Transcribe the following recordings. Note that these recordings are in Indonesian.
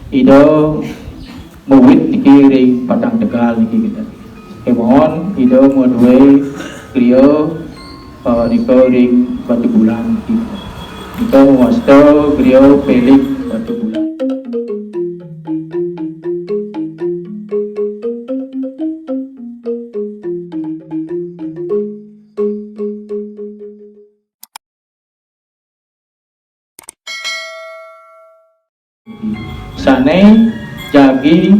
Ido mewit niki ring Padang Tegal niki kita. Mohon ido modwe griyo niko ring Batu Bulan niki. Niko wasto griyo pelik Batu Bulan. Sane jagi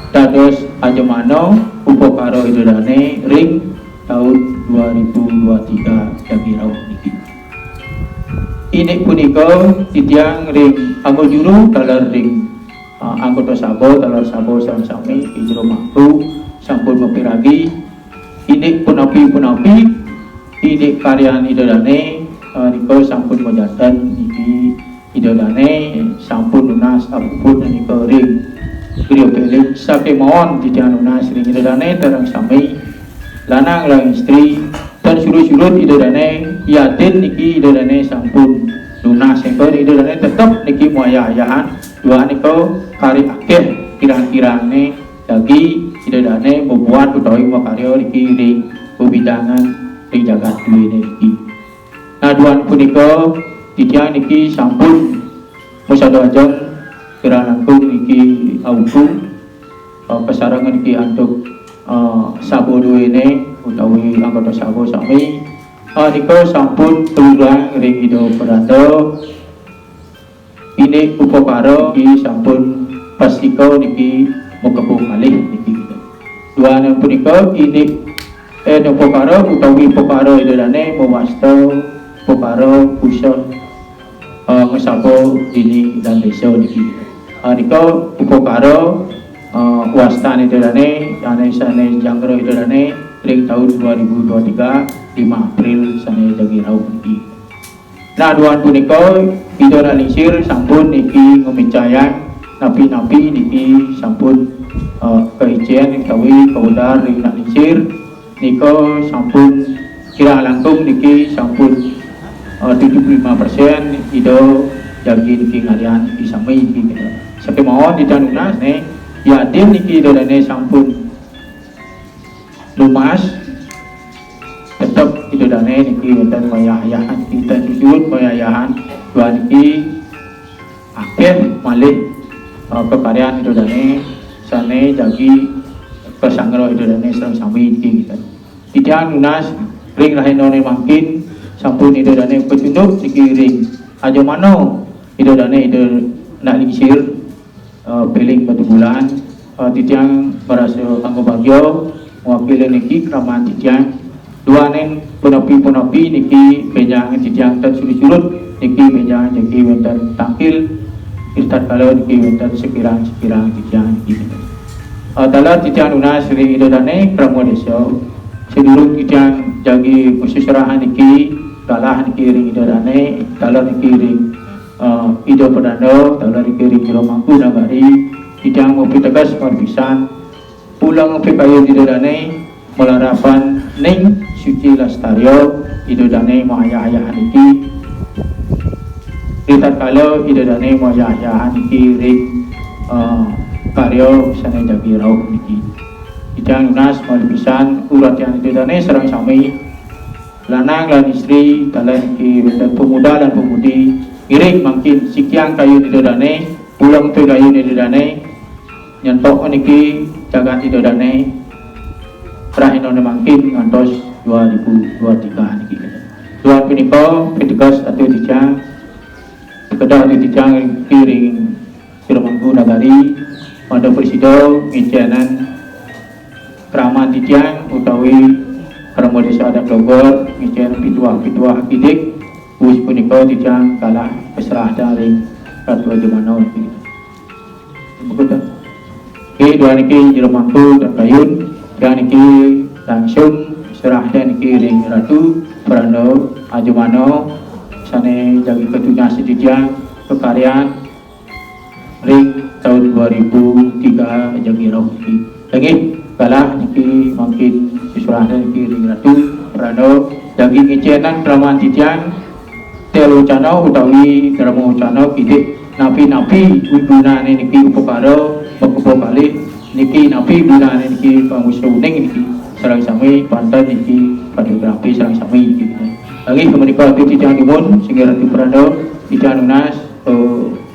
dados ajemano upokaro idodane ring tahun 2023 jagi rauh niki. Ini punika titiang ring anggo juru dalar ring anggota sabo dalar sabo sami ijro mampu sampun mepiragi ini punapi ini karyan idodane niko sampun mojadan niki idodane sampun lunas apapun niko ring griyo pelik sake mohon titiang lunas ring idodane terang sami lanang lang istri dan surut-surut idodane yatin niki idodane sampun lunas engko idodane tetep niki muaya-ayahan dua niko kari akeh kirang-kirane dagi idodane membuat utawi makaryo niki ring bebidangan ring jagat duwe niki. Nah duan punika titiang niki sampun musado ajeng kira langkung niki auku pesarangan niki antuk sabo duwene utawi anggota sabo sami niko sampun tulang ring ido perando ini upokaro niki sampun pastiko niki mokepung malih niki dua yang punika ini upokaro utawi upokaro idodane mewasto upokaro pusat mesabo dini dan desa niki niko upokaro wastan idodane ane sane janggro idodane ring tahun 2023 5 April sane jagi rauh niki. Nah duan punika idora lisir sampun niki ngemicayan napi-napi niki sampun keijen utawi kaudar ring lisir niko sampun kira langkung niki sampun 75% ido jagi niki ngalian niki sami niki sake mohon ditanunas ne yatim niki idodane sampun lumas tetap idodane niki wonten mayayahan kita jujur mayayahan dua niki akeh malih kekaryan idodane sane jagi kesanggro idodane sareng sami niki kita titiang lunas ring rahenone mangkin sampun idodane petunduk niki ring ajamano idodane nak lingsir peling Batu Bulan titiang berasa anggo bagyo mewakili niki keramaan titiang dua neng punapi niki benjang titiang dan surut niki benjang jagi wonten tangkil istat kalau niki wonten sekirang titiang niki dalam titiang lunas ring idodane kramo desa sedulur titiang jagi musisrahan niki kalah niki ring idodane dalam niki ring ido pedando dalam niki ring romangku nagari titiang ngopi tegas perpisan pulang ngopi kayu idodane melarapan ning suci lastario idodane mahaya-ayahan iki ritat kalau idodane mahaya-ayahan iki ring karyo sane jagi rauh niki titiang lunas malipisan urat yang idodane sareng sami lanang lan istri dalam niki wonten pemuda dan pemudi iring mangkin sikiang kayu idodane pulang tu kayu idodane nyentok niki jagat idodane prahinone mangkin ngantos 2023 niki dua punika petugas atau titiang kedah titiang kiring Siromangku nagari pada presido ngijanan keramaan titiang utawi Kramo Desa Adat Bogor ngijanan pituah akidik us punika titiang kalah peserah dari Ratu Ajamano niki begitu. Oke, dua niki Siromangku dan Kayun dan niki langsung serah dan niki ring Ratu Perando Ajamano sane jagi ketunya seditiang kekaryan ring tahun 2003 jagi rauh niki lagi kalah niki mungkin disurah dan niki ring Ratu Perando jagi ngecenan keramaan titiang telu cano utawi drama cano kidik napi-napi gunane niki upakara pekebo kalih niki napi gunane niki pangusruning niki sareng sami panten niki fotografi sareng sami niki. Lagi kemenika ati tijang nuwun sing Ratu Pranda tijang nunas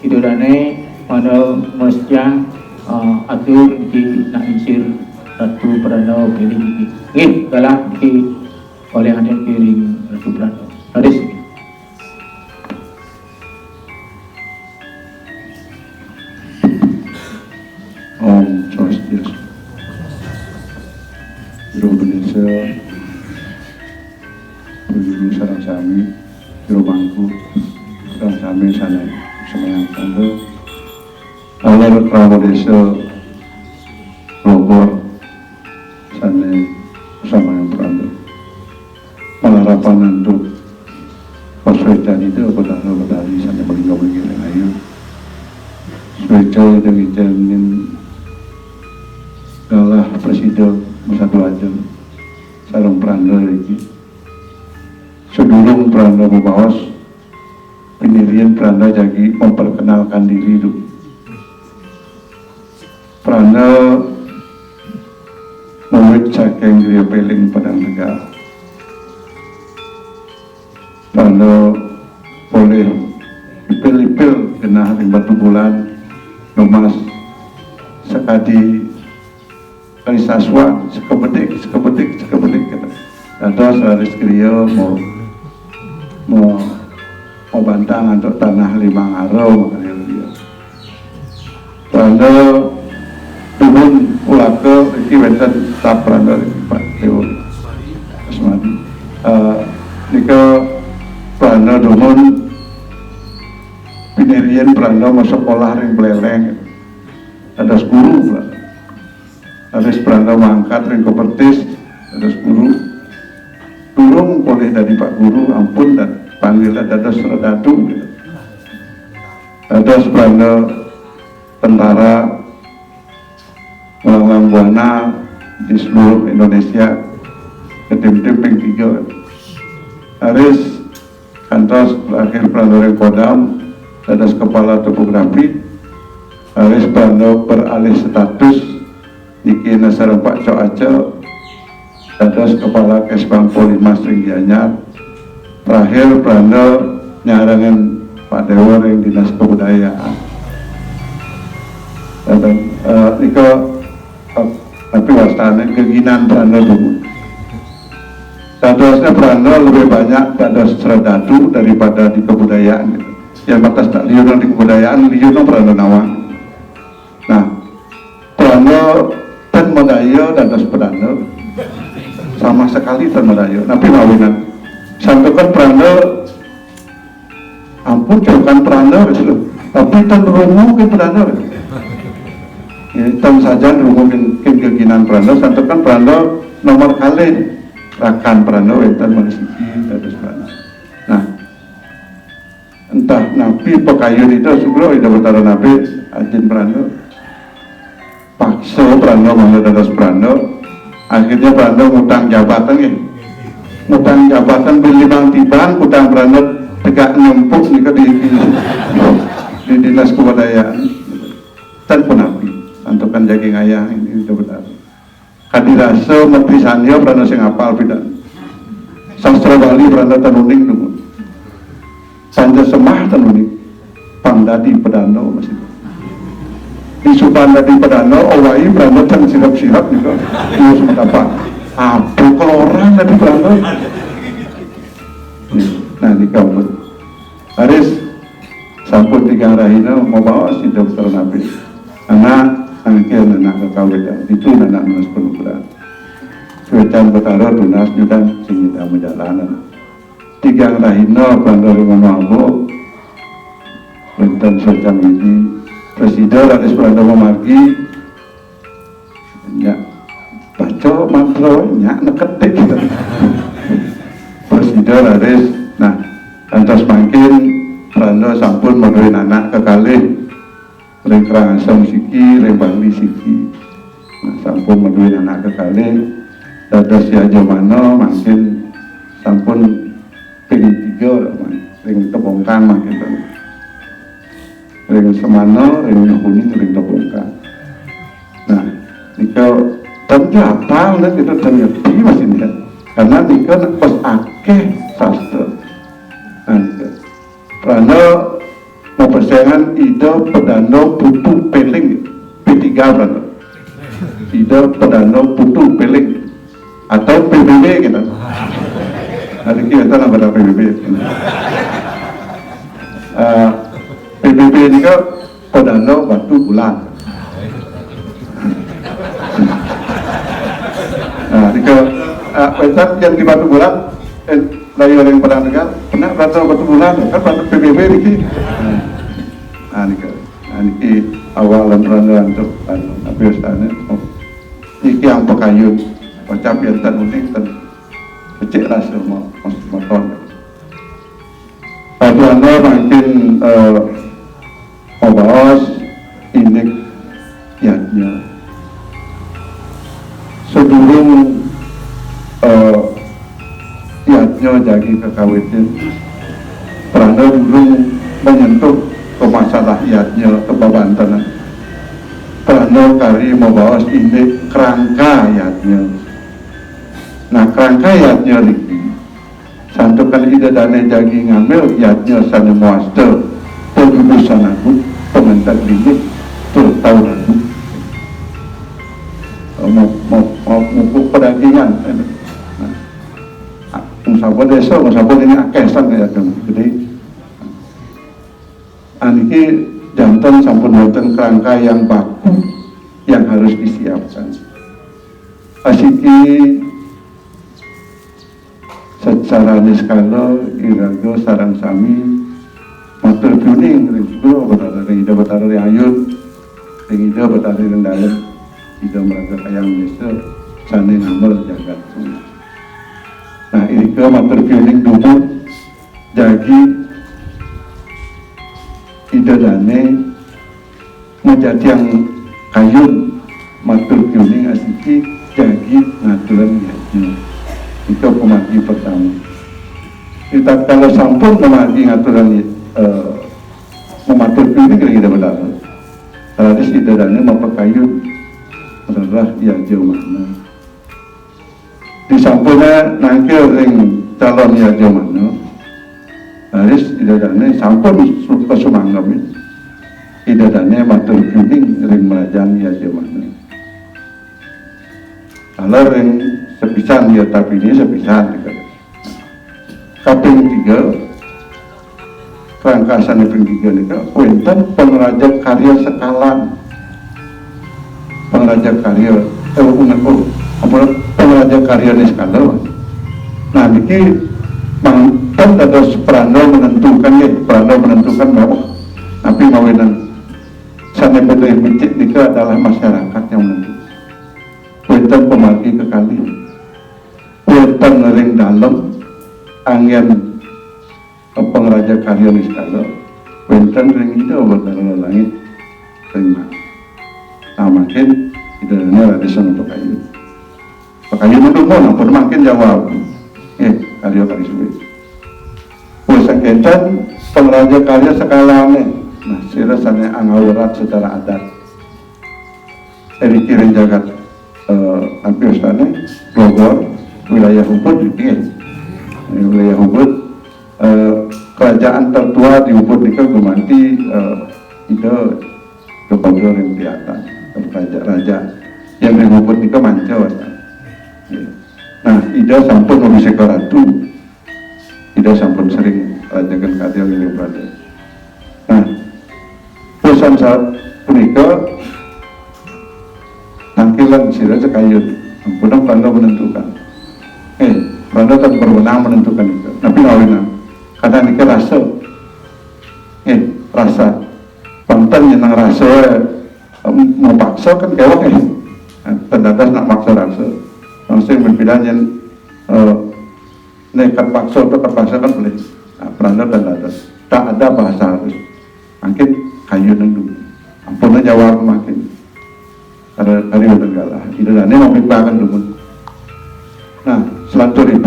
idolane mana mesjang atur niki nak insir Ratu Pranda pilih niki. Nggih galah niki oleh hadir kiring Ratu Pranda. Hadis Om Swastiastu. Jero Indonesia, Jero sareng sami, Jero mangku, sareng sami sana semayang tanda. Allah Prawo Desa Bogor sana semayang tanda. Pengharapan untuk Paswedan itu pada dari sana bagi-bagi ayo. Swecai dari jamin galah presiden masa aja sarung Pranda lagi sedulung Pranda membawas pendirian Pranda jadi memperkenalkan diri itu Pranda mewet saking dia peling Padang Tegal Pranda boleh ipil-ipil kena ring batu bulan nomas sekadi kali saswa sekebedik kata. Terus harus kriyo mau bantang untuk tanah Limang Aro makanya dia. Pranda turun ulake iki wenten tap Pranda Pak Dewo Asmadi. Nika Pranda turun pinerian Pranda masuk sekolah ring beleleng. Ada guru Pranda. Harus Pranda mangkat ring Kopertis, harus guru turun boleh dari Pak Guru ampun dan panggil dados Radatu gitu. Dados Pranda tentara melanglang buana di seluruh Indonesia ke tim-tim ping 3 harus kantos terakhir Pranda ring Kodam dados kepala topografi harus Pranda beralih status niki nasareng Pak Cok Aca dados kepala Kesbang Polimas ring Gianyar terakhir Pranda nyarangan Pak Dewa ring Dinas Kebudayaan dan nika tapi wastane keginan Pranda dulu dadosnya Pranda lebih banyak dados Radatu daripada di kebudayaan gitu. Yang batas tak liunan di kebudayaan liunan Pranda nawang nah Pranda dan Medaya dan Pedanda sama sekali dan Medaya tapi mawinan santukan Pranda ampun kan Pranda gitu tapi tan rungu ke Pranda ya tan saja rungu keginan Pranda santukan Pranda nomor kali rakan Pranda wenten manisiki dados Pranda nah entah nabi pekayun itu sugro itu betara nabi ajin Pranda paksa Pranda mana dados Pranda akhirnya Pranda ngutang jabatan ya ngutang jabatan beli bang tiban ngutang Pranda tegak nyempuk nika di Dinas Kebudayaan dan penapi antukan jaging ayah ini itu benar kadirasa menteri sanyo Pranda sing apal pidan sastra Bali Pranda tanuning dulu Sanja Semah tanuning Pangdadi Pedano masih di Subanda di Pedano, Owai Pranda can sirap-sirap juga dia sempat apa? Apa kalau orang tadi Pranda? Nah di kampus Haris sampun 3 rahina mau bawa si dokter Nabi anak angkian anak kekawin itu anak mas penukuran Suecan Betara Dunas Nyudan Singita Menjalanan 3 rahina Pranda Rimon Mambo Benten Suecan ini Presiden harus Pranda memargi ya baca mantra nyak neketik gitu. Presiden harus nah kantos makin Pranda sampun maduin anak kekalih ring Karangasem siki ring Bangli siki nah sampun maduin anak kekalih dados ya jamano makin sampun ping 3 ring Kebongkang makin ring semana, ring kuning, ring topongka. Nah, nika ternyata nanti itu ternyata masih lihat karena nika pas akeh sastra. Nah, karena mau persaingan ide pedano putu peling P3 berarti. Ide pedano putu peling atau PBB gitu. Hari kita nama pada PBB. PBB ini kan pedano batu bulan. Nah, jika petak yang di batu bulan, layu yang pada negara pernah batu bulan kan batu PBB ini. Nah, ini awalan rancangan untuk tapi ustaznya, ini yang pekayun, macam yang tan unik tan kecil rasa mau motor. Pada anda makin membahas indeks yatnya sebelum yatnya jadi kekawitan Prana dulu menyentuh ke masalah yatnya kebabantanan Prana kari membahas indeks kerangka yatnya. Nah kerangka yatnya ini satu kali ida dana jagi ngambil yatnya sana muaster penjurusan aku pengentar klinik tertahu aku mau pedagingan musabah desa musabah ini akesan ya kan jadi aniki jantan sampun wonten kerangka yang baku yang harus disiapkan asiki secara niskala irago sarang sami matur kuning rindu betara ida betara ayun ida betara rendalan ida merasa kayang desa sane ngamal jagat. Nah ini ke matur kuning dulu jagi ida dane menjadi yang kayun matur kuning asiki jagi ngaturan ya. Itu pemati pertama. Kita kalau sampun pemati ngaturan mematur ini kira-kira benar. Tadi si dadanya mempekayu adalah ya jauh mana. Di sampurnya nangkil ring calon ya jauh mana. Tadi si dadanya sampun kesumanggam ini. Si dadanya matur kuning ring merajang ya jauh mana. Kalau ring sepisan ya tapi ini sepisan kaping 3 kerangkasan kaping 3 ini wonten pengraja karya sekalan pengraja karya pengraja karya ini skala. Nah ini mantan atau Prana menentukan ya Prana menentukan bahwa tapi mawinan sana betul bicik ini adalah masyarakat yang menentukan wonten pemagi kekali wonten ring dalem angin pengraja karya niskala wonten ring itu wonten langit ring nah makin idane radisan pekayu itu pun ampun makin jawab karya suwe wis sakencan pengraja karya sekalane nah sirasane angawurat secara adat dari kiring jagat hampir sana Bogor wilayah Ubud wilayah Ubud kerajaan tertua di Ubud itu gumanti itu ke Bogor yang di atas raja yang di Ubud itu Manco. Nah ida sampun membisa ke ratu ida sampun sering rajakan kadil ini berada. Nah pesan saat menikah tangkilan sila sekayun ampun Prana menentukan Prana tak berwenang menentukan itu tapi nawina kadang ini rasa rasa pantan yang rasa mau paksa kan kewak terdadas nak paksa rasa langsung berbeda yang nekat paksa atau terpaksa kan boleh Prana dan dadas tak ada bahasa harus makin kayu dulu ampunnya jawab makin hari negara tidak ada yang memperbakan dulu. Nah selanjutnya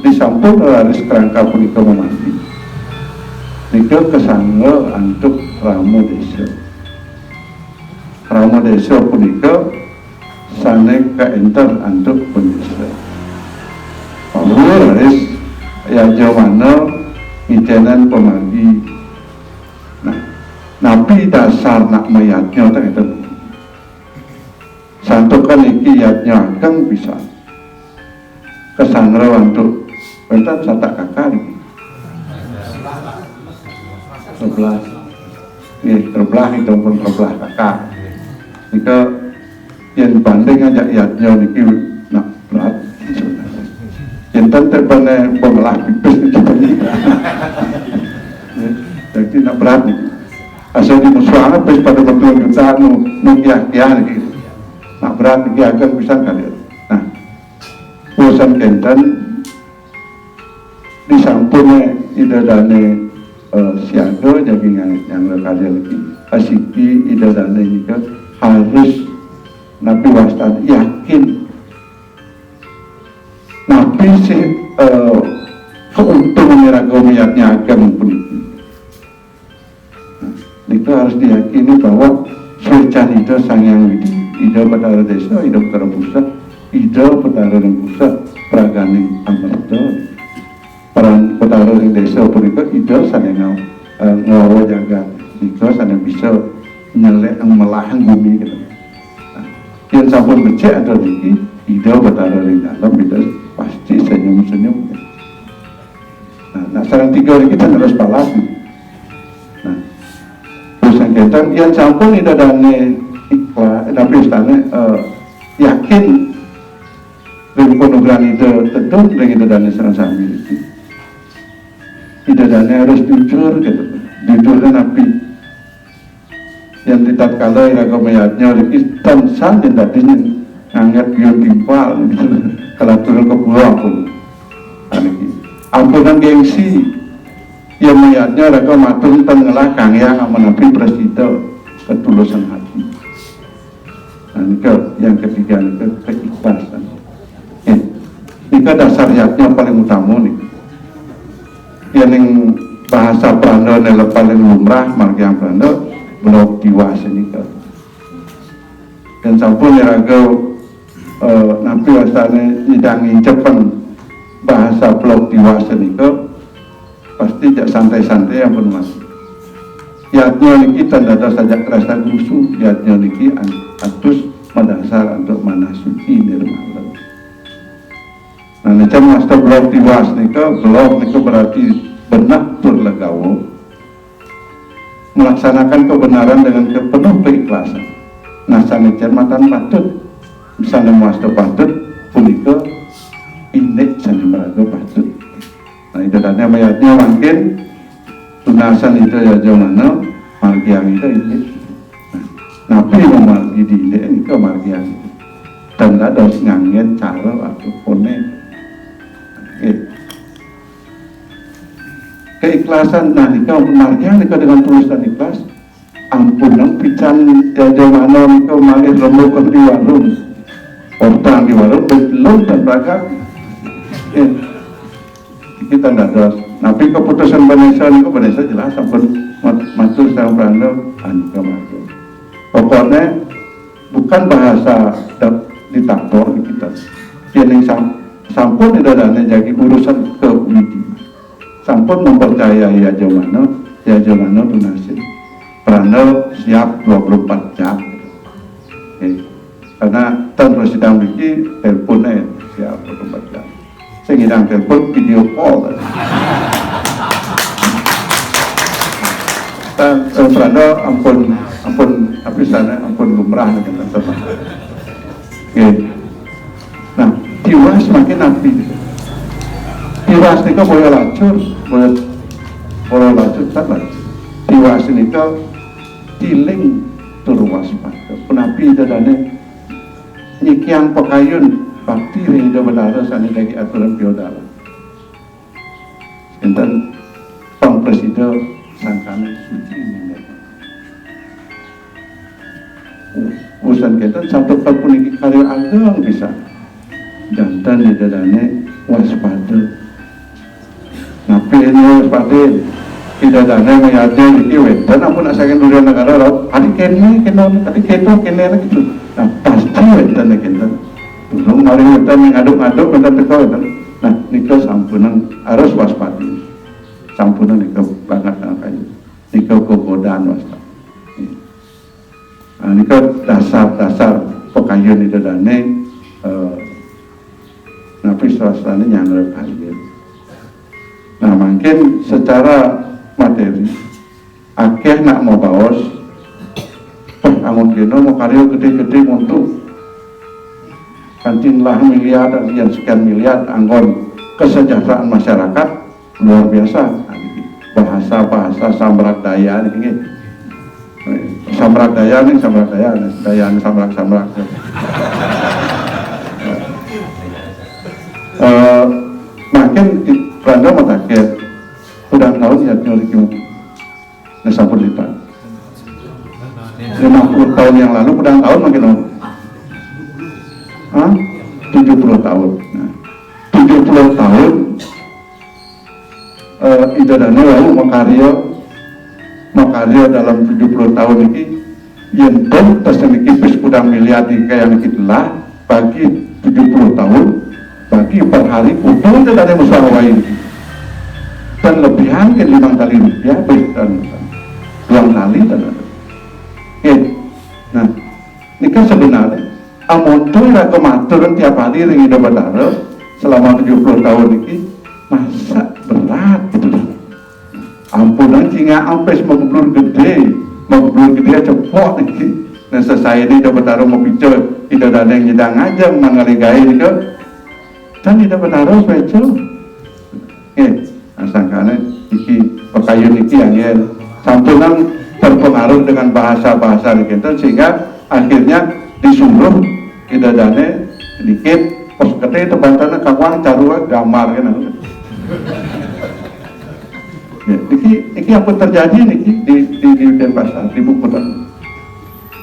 disampun harus kerangka punika memanti nika kesangga untuk Ramo Desa. Ramo Desa punika sane kaenter antuk pendesa. Pawuris ya jawana micenan pemagi. Nah, napi dasar nak mayatnya tak itu. Santukan iki yatnya ageng bisa. Kesangra untuk pentas satak kakak. 13 itu pun 13 kakak. Nika yang banding aja yatnya niki nak berat. Yang tante pada pengelah pipis itu jadi nak berat nih. Asal di musuhan pes pada betul juta nu kiah nih. Nak berat niki akan bisa kali. Nah, urusan kenten di sampungnya idadane siaga jadi yang kalian lagi asiki idadane juga harus nabi wastan yakin nabi si keuntungan ragamiyatnya agam pun itu harus diyakini bahwa suican itu sangyang widi ida Batara Desa, ida Batara Pusat, ida Batara Pusat praganing amerta peran Batara Desa punika ida saneng ngawa jaga ida saneng bisa nyelek melahan bumi gitu. Yang sampun becek ada lagi ida Batara dalam ida pasti senyum-senyum. Nah, sarang tiga ini kita harus balas. Nah, urusan kita yang sampun ida dane ikhlas, tapi istana yakin dengan penugaran itu tentu dengan ida dane sarang sambil itu. Ida dane harus jujur gitu, jujurnya nabi. Yang ditatkala iraga mayatnya oleh tansan yang tadinya ngangkat biar timpal gitu. Kalau turun ke pulau ampunan gengsi yang mayatnya iraga matung tenggelah kangya menapi presiden ketulusan hati. Nah ini yang ketiga ini keikhlasan. Ini dasar yatnya paling utama nih. Yang bahasa Pranda yang paling lumrah marga Pranda blok tiwas ini kan. Dan sampun raga nabi wasane nyidangi Jepang bahasa blok tiwas ini kan pasti jak santai-santai yang pun mas. Yatnya niki tanda saja rasa rusuh, yatnya niki atus mendasar untuk mana suci nirmala. Nah, ini master blok tiwas nika blok nika berarti benak berlegawo melaksanakan kebenaran dengan penuh keikhlasan. Nah, sangat cermatan patut, misalnya master patut, punika inek sangat meraga patut. Nah, itu tanda mayatnya makin tunasan itu ya jomana margiang itu inek. Nah, nabi memargi di inek ini ke margiang itu. Dan ada ngangen cara atau kone. Keikhlasan, nah nikah margiang nikah dengan tulisan ikhlas. Ampun nang pican jaja mana nikah malih rembukan di warung, orang di warung belum terbakar. Kita tidak ada. Nabi keputusan Vanessa jelas ampun matur sang Pranda anika matur. Pokoknya bukan bahasa ditaktor kita. Yang sampun tidak ada jadi urusan kewidi. Sampun mempercayai aja mana tunasi. Pranda siap 24 jam. Karena tanpa sidang begini teleponnya siap 24 jam. Saya ngidang telepon video call. Dan Pranda ampun apa sana ampun lumrah dengan teman. Nah, tiwas makin nabi. Tiwas nika boleh lacur, boleh lacur sabar. Tiwas nika tiling turu waspada. Penapi dadane nyikian pakayun bakti rinda bedara sani lagi aturan biodara. Enten pang presiden sangkana suci ini. Urusan kita satu perpuniki karya ageng bisa. Jantan di dadane waspada. Napi ini waspada. tidak ada mayatnya iki weten ampun asaken durian negara rau adik kene gitu. Nah pasti weten kene belum mari weten ngaduk-ngaduk weten teko weten. Nah nika sampunan harus waspadi sampunan nika banget kayu nika gogodan wasta. Nah nika dasar pekayun itu dane napi swastane nyangre kayu. Nah mungkin secara materi akeh nak mau baos angon kena mau karya gede-gede untuk kantinlah miliar dan sekian miliar anggon kesejahteraan masyarakat luar biasa. Bahasa Samrak Daya ini Samrak Daya makin Randa mataket udah tahun ya nyoliki nesampun lipat 50 tahun yang lalu udah tahun makin 70 tahun. Nah, 70 tahun idadane lalu makarya dalam 70 tahun ini yang pun terseniki pis udang miliar kayak yang itulah bagi 70 tahun bagi per hari udah ada musyawarah ini dan lebihan ke 5 kali rupiah dan 2 kali dan nah ini kan sebenarnya amontur atau matur tiap hari ring Indo Batara selama 70 tahun ini masa berat gitu ampunan singa ampes mau gede cepok ini dan selesai di Indo Batara mau bicara tidak ada yang nyedang aja mangaligai itu dan Indo Batara beca sangkane iki pekayun iki yang sampunan terpengaruh dengan bahasa-bahasa kita sehingga akhirnya disuruh idadane sedikit pos kete tebantana kawang carua gambar kan ya, iki apa terjadi niki di Denpasar di buku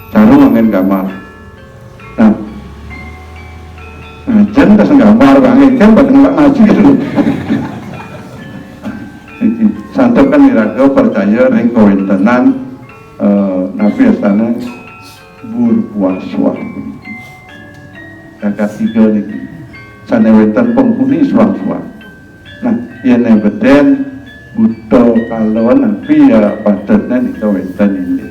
caru angin gambar nah jen kasih gambar angin kan pada nggak ngaji gitu santuk kan iraga percaya ring kawintenan nabi asana berpuas-puas kakak tiga niki sanewenten penghuni suang-suang nah yang beden buto kalau nabi ya padatnya di kawinten ini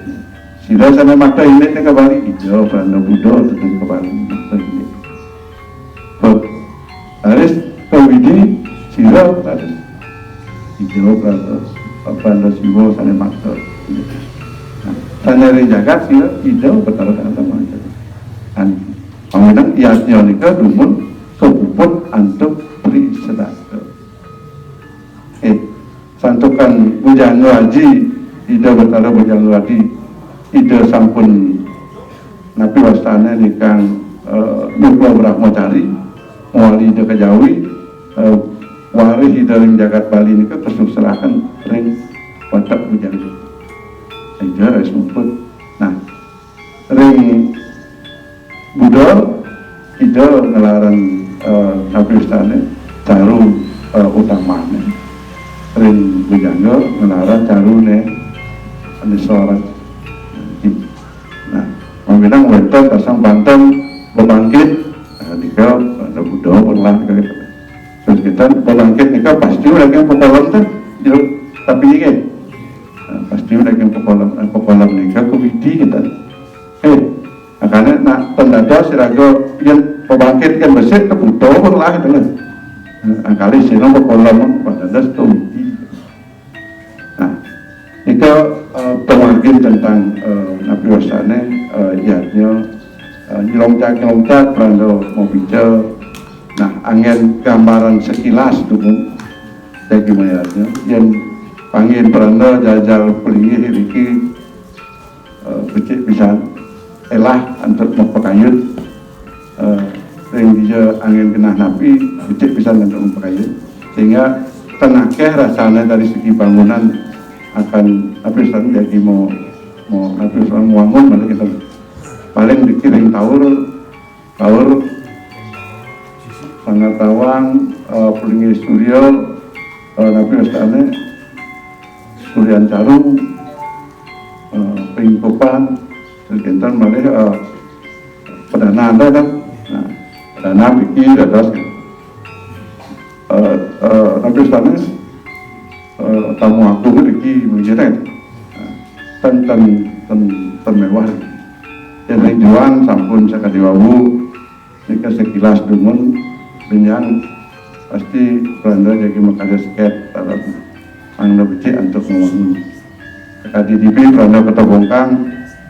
sila sana mata ini kembali hijau karena budo tetap kembali mata ini harus kawidi sila harus hijau karena siwo sana mata sanere jagat sila hijau betara kata macam Pamenang iasnya nika dumun kepuput antuk pri sedaka. Santukan bujang haji ida betara bujang haji ida sampun napi wastana nikang nukla brahmacari wali ida kejawi waris ida ring jagat Bali nika kesukserakan ring watak bujang ida res mumput. Nah ring budal ida ngelaran napi wastana caru utamanya ring bujangga ngelaran carune ane seorang nah memang weton pasang banten bebangkit nikah ada budal berlah terus kita bebangkit nikah pasti udah yang pekolom kan tapi ini pasti udah yang pekolom nikah kewidi kita karena nak pendada siraga yang pembangkit kan besar kebutuh berlah itu kan kali sih nomor kolam pada das tuh. Nah, itu pemangkin tentang nabi wasane ianya nyelongcak berando mau bicara. Nah, angin gambaran sekilas tuh saya gimana ya? Yang panggil berando jajal pelingih iki becik bisa elah untuk mempekayut. Yang bisa angin kena napi becik bisa untuk mempekayut sehingga tenakeh rasanya dari segi bangunan akan napi sekarang jadi mau napi sekarang wangun malah kita paling dikiring taur sangat tawang pelingi studio napi sekarang Durian Caru, Pringkopan, terkentan malah perdana ada kan, nah, perdana pikir ada sih, tapi sana tamu aku pergi menjerat, tan mewah, jadi juan sampun sekali wawu, jika sekilas dumun, binjang pasti Belanda jadi makanya sket terhadap angna becik untuk membangun. Kadi DP Belanda Kota Bongkang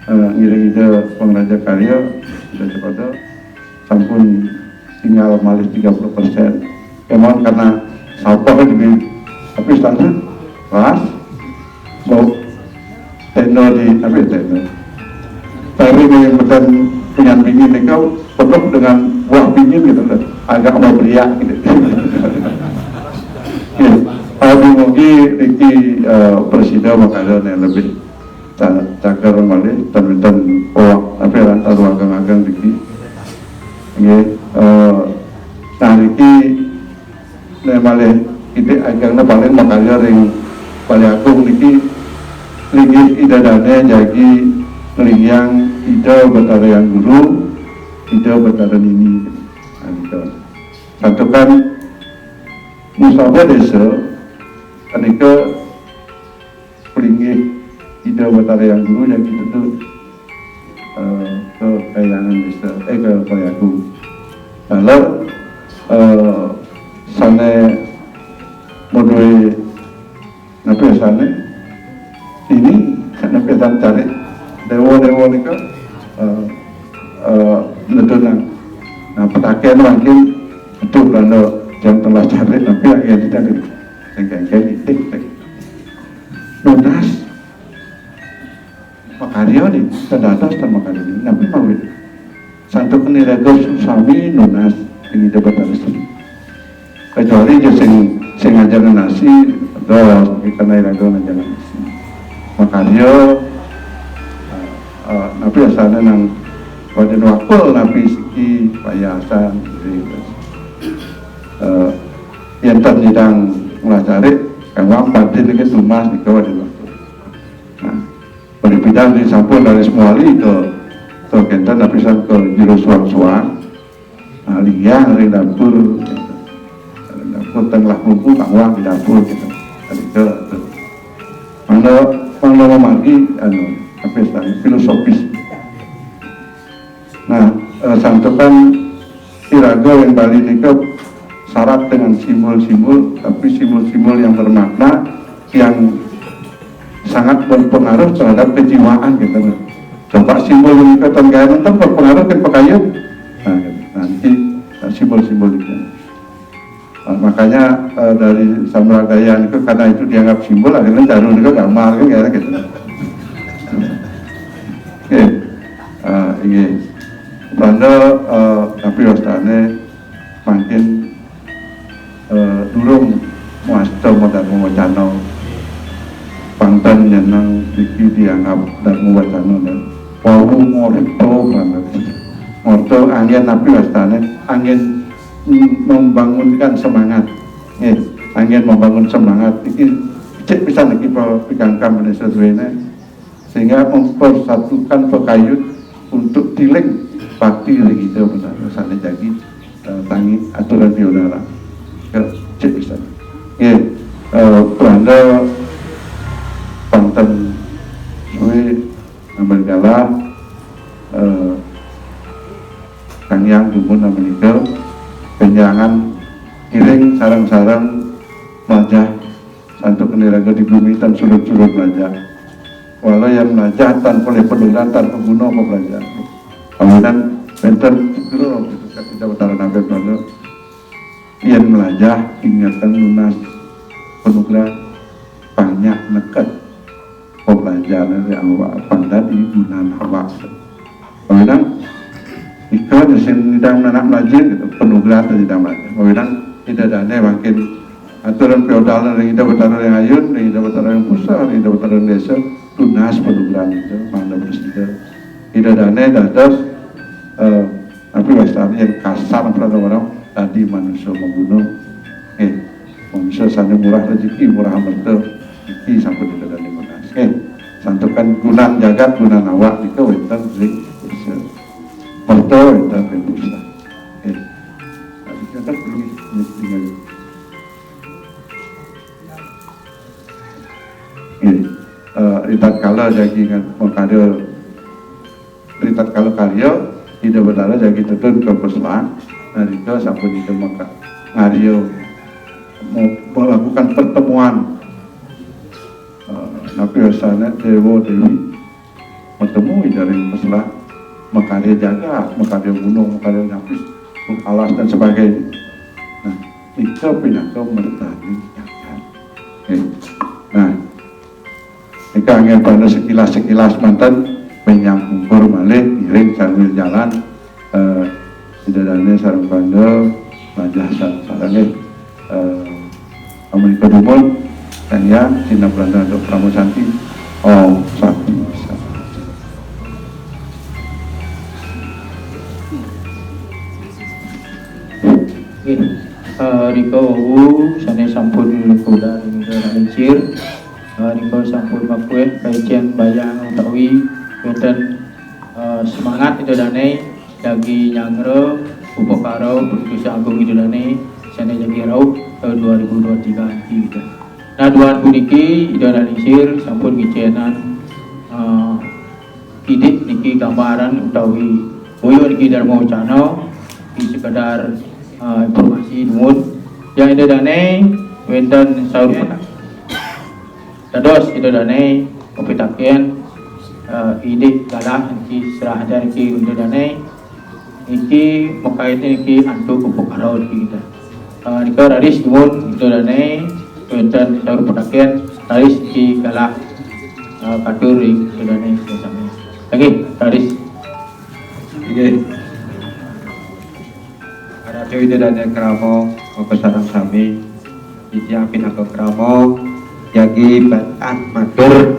ngiring ide pengraja karya sudah cepada sampun tinggal malih 30%. Emang karena sampah di tapi standar pas mau tenda di apa tenda. Tapi yang betul dengan bingin mereka penuh dengan buah bingin gitu kan, agak mau beriak gitu. Mungkin Riki presiden makanan yang lebih cakar malih dan apa lantar agang-agang Riki. Nah Riki malih ide agangnya paling makanan yang paling agung Riki linggih ida dane jadi ngeliang ide betara yang guru, ide betara ini. Satu kan musabah desa adika pelinggih ide betara yang guru yang kita tuh ke kayangan desa ke Payaku. Lalu sana modul napi sana ini napi tan cari dewa ni ke nedonang. Nah petakian mungkin itu Belanda yang telah cari tapi yang tidak kayak tik lunas makarya nih terdatas dan makarya ini nabi mawin santuk niraga suami lunas ini dapat resmi kecuali je sing ngajaran nasi atau kita niraga ngajaran nasi makarya nabi asalnya nang wajan wakul nabi siki payasan yang ternidang melacari kawang batin ini tumas di kawah di waktu. Nah, berbidang di sampul dari Semuali ke Kentan napisan ke Juru Suang-Suang, liang dari dapur tengah bumbu kawang di dapur gitu. Tadi ke mana memagi apa istilahnya filosofis. Nah, santukan iraga yang Bali ini ke syarat dengan simbol-simbol, tapi simbol-simbol yang bermakna yang sangat berpengaruh terhadap kejiwaan gitu. Coba simbol yang kita gaya nonton berpengaruh ke pakaian, nah, nanti simbol-simbol itu. Makanya dari Samragaya itu karena itu dianggap simbol, akhirnya Jaru itu gambar kan kayak gitu. Oke, ini Belanda tapi wastane makin durung muasta modal wacana pangtan yang iki dianggap dan wacana dan wawu morto banget morto angin tapi wastane angin membangunkan semangat angin membangun semangat ini cek bisa lagi pegangkan Indonesia ini sehingga mempersatukan pekayut untuk tiling bakti kita benar sana jadi tangi aturan biodara cek bisa Belanda Banten suwe Amerikala Kangyang Dumun Amerika penjangan kiring sarang-sarang majah santuk keniraga di bumi dan sulut-sulut majah walau yang majah tanpa penurunan tanpa guna apa belajar kemudian benten itu kita utara nabi Belanda yang melajah ingatan lunas penugra banyak nekat pembelajaran dari awak pandat di gunan hawa kemudian ikan yang tidak menanak melajir gitu penugra tidak melajir kemudian tidak ada makin aturan feodal yang tidak betara yang ayun yang tidak betara yang pusat yang tidak betara yang desa lunas penugra itu mana bersih tidak ada dadas tapi wasitanya yang kasar pada orang tadi manusia membunuh manusia sana murah rezeki murah merta iki sampun didadani menas. Santukan guna jagat guna awak nika wonten ring bisa. Porto wonten ring bisa. Kita ini ritat kala jagi kan makarya ritat kala karya tidak berlalu jagi tetun ke persoalan nalika sampun itu maka ngario melakukan pertemuan napiosana dewa dewi bertemu dari persoalan makarya jaga makarya gunung makarya nyapis alas dan sebagainya. Nah itu pinaka mertani jagat. Nah jika angin pada sekilas mantan menyambung malih iring sambil jalan tidak sarang panda wajah sarangnya Amerika Dumul dan ya Cina Belanda untuk Pramusanti satu Riko sana sampun kuda lincir Riko sampun makwe kajian bayang utawi wonten semangat itu dane jagi nyangre upakara Putus Agung itu dane sana jagi rauh tahun 2023 gitu. Nah dua puniki idana lincir sampun gicenan kidik niki gambaran utawi boyo niki Darmo Cano di sekedar informasi dumut yang itu dane wonten saur petak dados itu dane kopitaken ide galah niki serah ada niki itu dane niki mokait niki antu kupukaro niki kita niki raris dumut itu dane wonten saur petaken raris niki galah katur itu dane sama lagi raris Dewi dana kramo kesarang sami itiang pinaka kramo jagi batan matur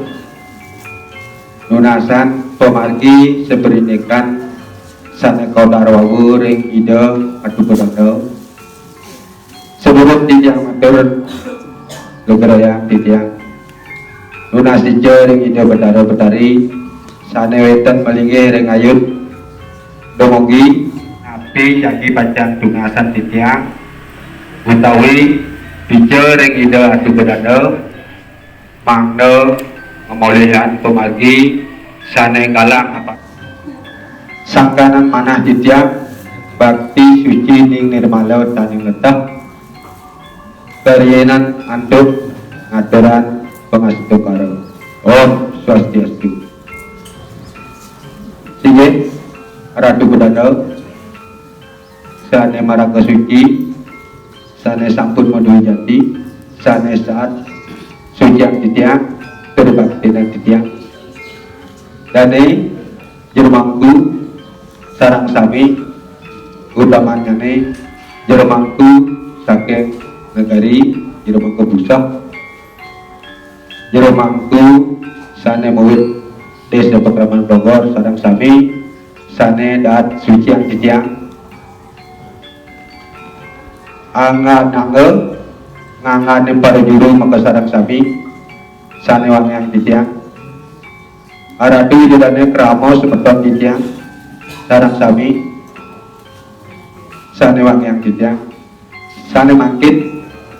lunasan pemargi seberinekan saneko darwawu ring ide adu bedado sebelum titiang matur lugeraya titiang lunas ije ring ide bedado betari sane weten malingi ring ayun domongi jagi panjang dungasan titiang utawi bicara ring ide adu bedado mangno pemulihan pemargi sane galang apa sangkanan manah titiang bakti suci ning nirmala taning letah karyenan antuk ngaturan pengastu karo Om Swastiastu sige ratu bedado sane maraga suci sane sampun madui jati sane saat suciang titiang berbaktinan titiang dane jermangku sarang sami utamanya ne jermangku saking negari jermangku busak jermangku sane muwit desa Pekraman Bogor sarang sami sane daat suciang titiang angga ngangane para juru makasarang sami sane wangyang titiang aradu jadane kramo semeton titiang sarang sami sane wangyang titiang sane mangkit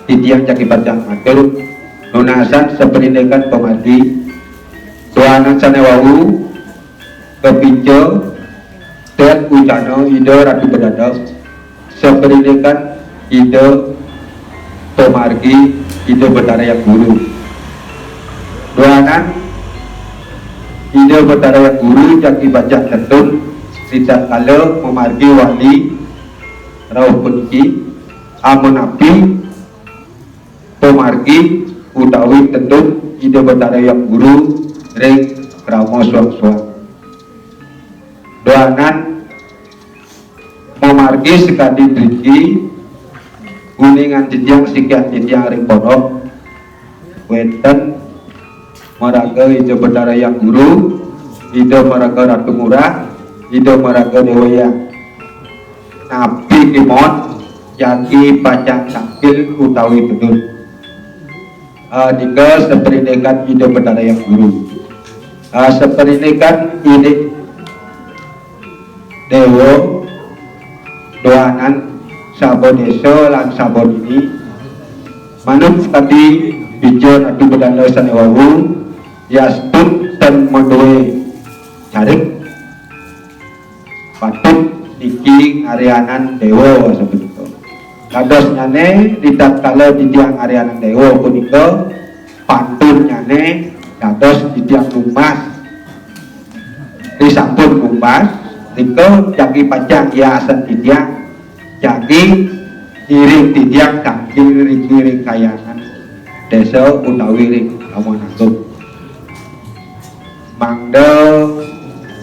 titiang caki pacang matur lunasan seperindekan pemargi doanan sane wawu kepinco dan ucano ide ratu bedado seperindekan ide pemargi ide betara yang guru doanan ide betara yang guru jaki baca ketun ricat kala pemargi wali rauh puniki amun api pemargi utawi ketun ide betara yang guru ring kramo suang-suang doanan pemargi sekadi driki kuningan jenjang sikian jenjang ring pondok wenten maraga ide bedara yang guru ide maraga ratu murah ide maraga dewaya nabi kimon jaki pacang sampil utawi bedul Nika seperindikan ide Betara Yang Guru. Seperindikan ide Dewo doanan sabon desa lan sabon ini manut tadi bijon adu bedana sanewawu yastun dan menduwe carik patut iki Arianan Dewo seperti itu. Kados nyane tidak kalau di tiang Arianan Dewo punika pantun nyane kados di tiang Gumbas di sampun Gumbas niko jagi panjang ya asan di tiang jagi iring di tiang dan iring kayangan desa utawi ring Lamonanggung mangdo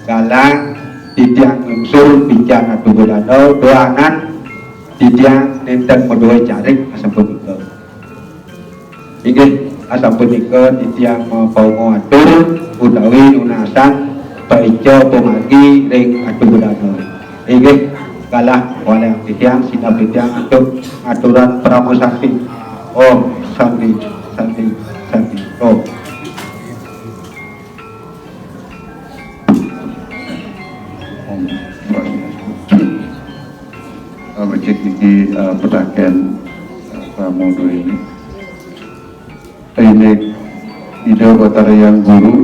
galang tiang unsur bicara dubodano doangan tiang nenten medue carik asam punika inggih asam punika tiang mau atur utawi lunasan paijo pemagi ring dubodano inggih kalah oleh tiang sinap tiang untuk aturan pramusakti om santi om Becik iki pedaken Pramodo ini ide Betara Yang Guru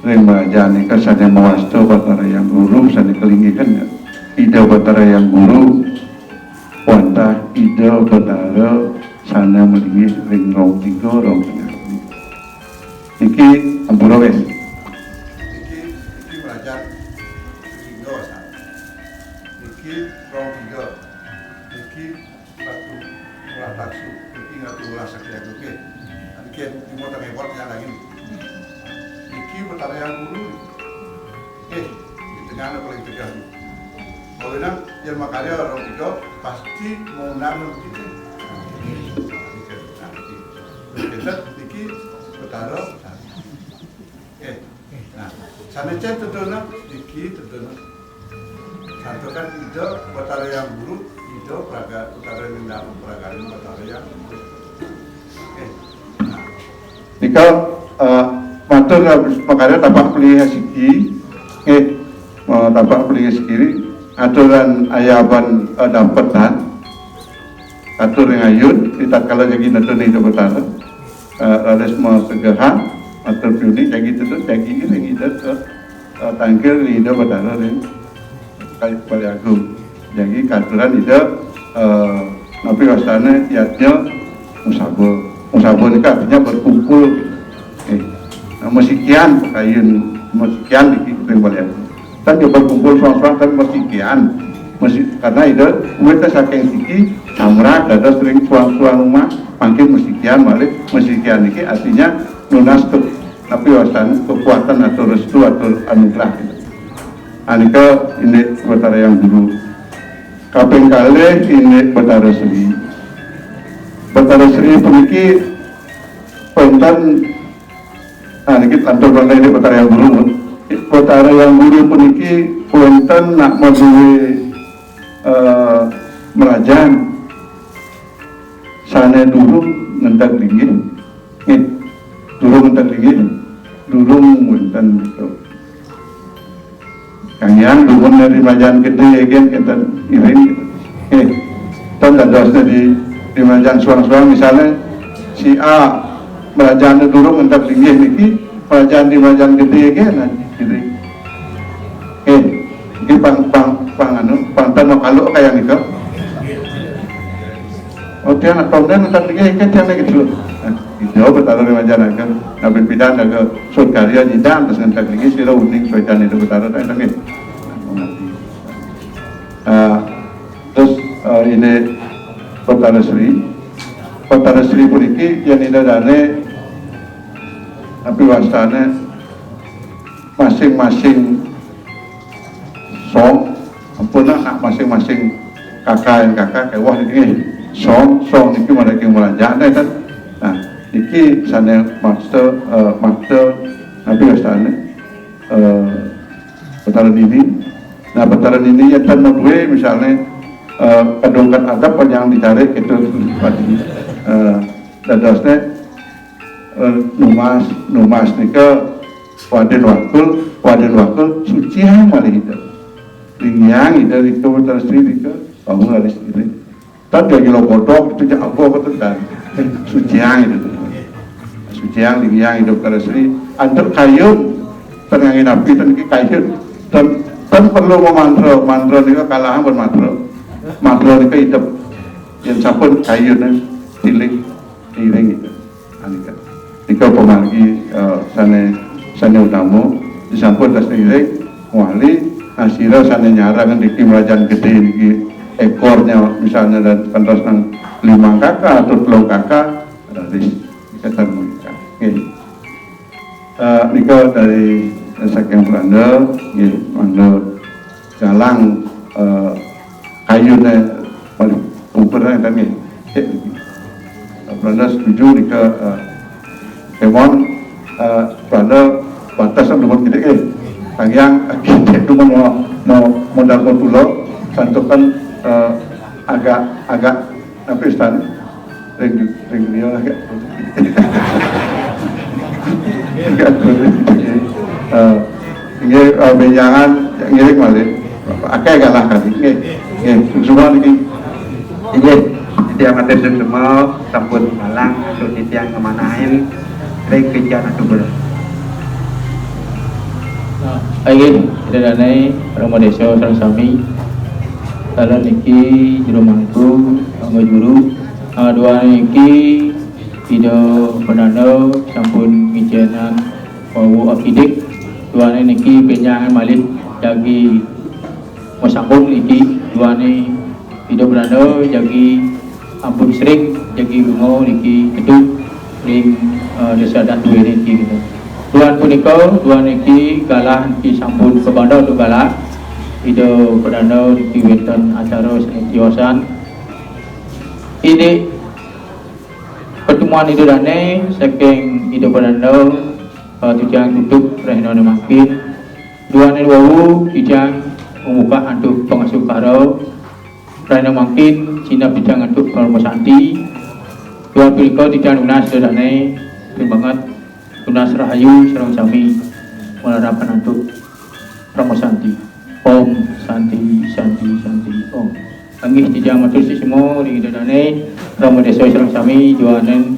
Rima jani kasane mawasto Betara Yang Guru sane kelingikan ide Betara Yang Guru wanta ide Betara sana melingi ring rong tiga rong tengah iki ampura wes belajar tiga iki rong tiga iki satu ulah taksu iki ngatu ulah sakit oke iki mau tak hebat yang lagi iki Betara Yang Guru di tengah paling tegas kalau bilang yang makanya rong tiga pasti mau nanam kita iki Betara nah sana cek tentunya iki tentunya santukan ide Betara Yang Guru ide praga Betara Yang Dalam pragalin Betara Yang Guru Nika matur makanya tapak pelih siki tapak pelih sekiri aturan ayaban dampetan atur yang ayun kita kalau jadi nonton itu Betara rales mau segehan atau piuni jadi itu jadi ini itu tangkil ide Betara dan kayak Baliagung jadi katuran itu tapi wasana tiatnya musabo ini artinya berkumpul musikian pakaian musikian di Baliagung kan dia berkumpul suang-suang tapi musikian karena itu mereka saking siki samrak ada sering suang-suang rumah panggil musikian balik musikian ini artinya lunas tapi wasana kekuatan atau restu atau anugerah gitu. Anika ini Betara Yang Guru kaping kali ini Betara Sri puniki ponten niki kantor bangga ini Betara Yang Guru Betara Yang Guru puniki ponten nak maduwe merajan sana durung ngentak linggih durung ngentak linggih durung wonten gitu Kangyang durung dari merajan gede gen enten iring gitu dan dosnya di merajan suang-suang misalnya si A merajan durung ngentak linggih niki merajan di merajan gede gen gitu ini pangtan kalau kayak gitu dia nak tahu dan tentang dia kan dia lagi dulu itu Betara Remajan kan nabi pidan agak surkarya jidang terus ngentak lagi sila uning soitan itu Betara dan lagi terus ini Betara Sri puniki yang tidak dane tapi wasana masing-masing song ampun nak masing-masing kakak kayak wah ini song niki mereka melajak kan nah niki sana master nabi wasana Betara Nini nah Betara Nini yang tan modwe misalnya kadungkan adab yang dicari itu dadosnya numas nika waden wakul suci malih itu lingyang itu nika terus nika kamu harus ini tadi lagi lo kodok itu jak apa betul kan suciang itu suciang lingyang itu terus antar kayu tengangin api dan kayu dan perlu mantra nika kalahan bermantra nika hidup yang sampun kayu nih tilik iring itu anika nika pemargi sane utamu disampun tas iring wali asira sane nyarang di Rajan Gede niki ekornya misalnya dan kantos nang 5 kakak atau 3 kakak dari ikatan menikah. Nika dari saking Pranda, Pranda galang kayunya paling umpernya kan Pranda setuju nika kemon Pranda batasan nomor gede yang itu mau modal pulau santukan agak apa istilahnya ring dia agak ini benjangan ngirik malih akeh kalah kan ini semua ini tiang aten semua sampun malang untuk tiang kemanain ring kejar atau ber Ayo, kita danai Rama Desa Sarang Sami. Kalau niki juru mangku, anggo juru, dua niki video penanda sampun mijenan wawu akidik. Dua niki penyangan malih jagi musambung niki. Dua ni video penanda jagi ampun sering jagi bungo niki keduk ring desa dan dua niki gitu. Tuan punika, tuan niki galah niki sampun kebanda untuk galah ida perdana niki wonten acara seni tiosan. Ini pertemuan itu dane saking ida perdana tujang tutup rehnane makin. Tuan wau tujang membuka untuk pengasuh karo rehna makin Cina bidang untuk Parmosanti. Tuan punika tujang lunas dane banget Tunas Rahayu Sarang Sami menarapkan untuk Pramosanti. Om Santi Om. Anggih tidak matur semua di dadane Rama Desa Sarang Sami juanan